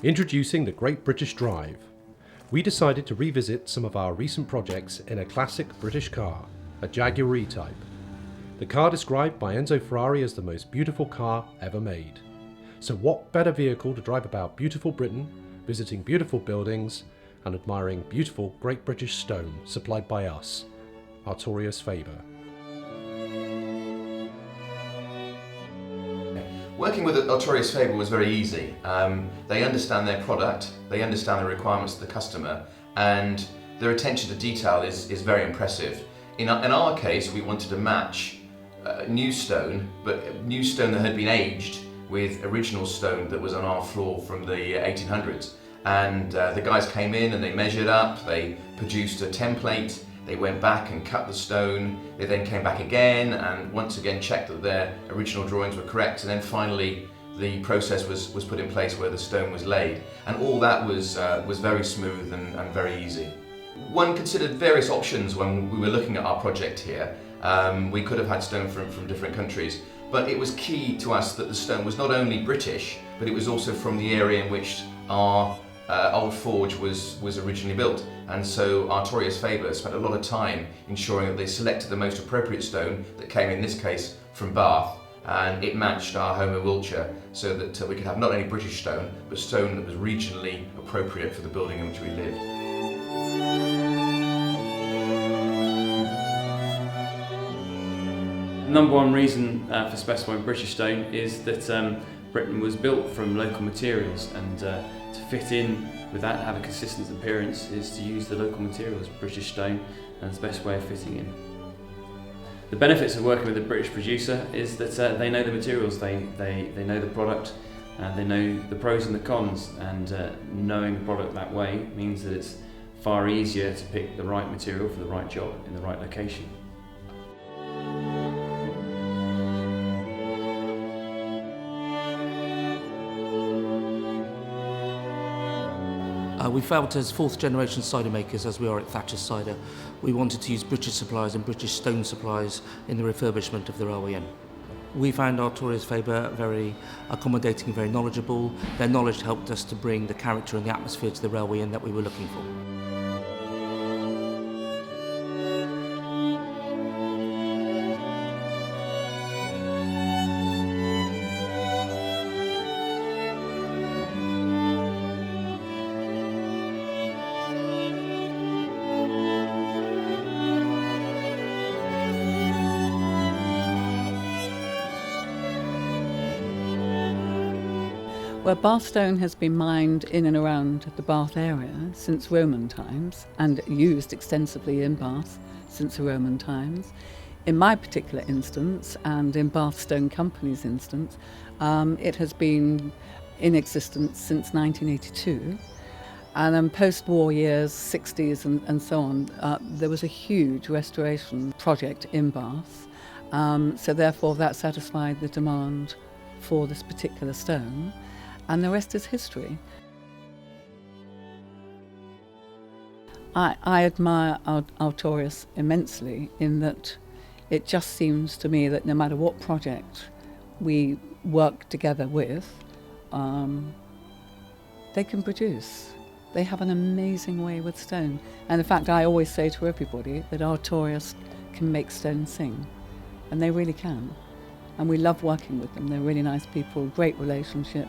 Introducing the Great British Drive. We decided to revisit some of our recent projects in a classic British car, a Jaguar E-Type. The car described by Enzo Ferrari as the most beautiful car ever made. So what better vehicle to drive about beautiful Britain, visiting beautiful buildings and admiring beautiful Great British stone supplied by us, Artorius Faber. Working with Artorius Faber was very easy. They understand their product, they understand the requirements of the customer, and their attention to detail is very impressive. In our case, we wanted to match new stone, but new stone that had been aged with original stone that was on our floor from the 1800s. And the guys came in and they measured up, they produced a template, they went back and cut the stone, they then came back again and once again checked that their original drawings were correct, and then finally the process was put in place where the stone was laid. And all that was very smooth and very easy. One considered various options when we were looking at our project here. We could have had stone from different countries, but it was key to us that the stone was not only British, but it was also from the area in which our old forge was originally built. And so Artorius Faber spent a lot of time ensuring that they selected the most appropriate stone that came, in this case, from Bath, and it matched our home in Wiltshire, so that we could have not only British stone, but stone that was regionally appropriate for the building in which we lived. Number one reason for specifying British stone is that Britain was built from local materials, and to fit in with that, have a consistent appearance, is to use the local materials, British stone, and it's the best way of fitting in. The benefits of working with a British producer is that they know the materials, they know the product, they know the pros and the cons, and knowing the product that way means that it's far easier to pick the right material for the right job in the right location. We felt as fourth generation cider makers, as we are at Thatcher's Cider, we wanted to use British suppliers and British stone suppliers in the refurbishment of the Railway Inn. We found Artorius Faber very accommodating and very knowledgeable. Their knowledge helped us to bring the character and the atmosphere to the Railway Inn that we were looking for. Well, Bath stone has been mined in and around the Bath area since Roman times and used extensively in Bath since the Roman times. In my particular instance, and in Bath Stone Company's instance, it has been in existence since 1982. And then post-war years, 60s and so on, there was a huge restoration project in Bath. So therefore that satisfied the demand for this particular stone. And the rest is history. I admire Artorius immensely in that it just seems to me that no matter what project we work together with, they can produce. They have an amazing way with stone. And in fact, I always say to everybody that Artorius can make stone sing. And they really can. And we love working with them. They're really nice people, great relationship.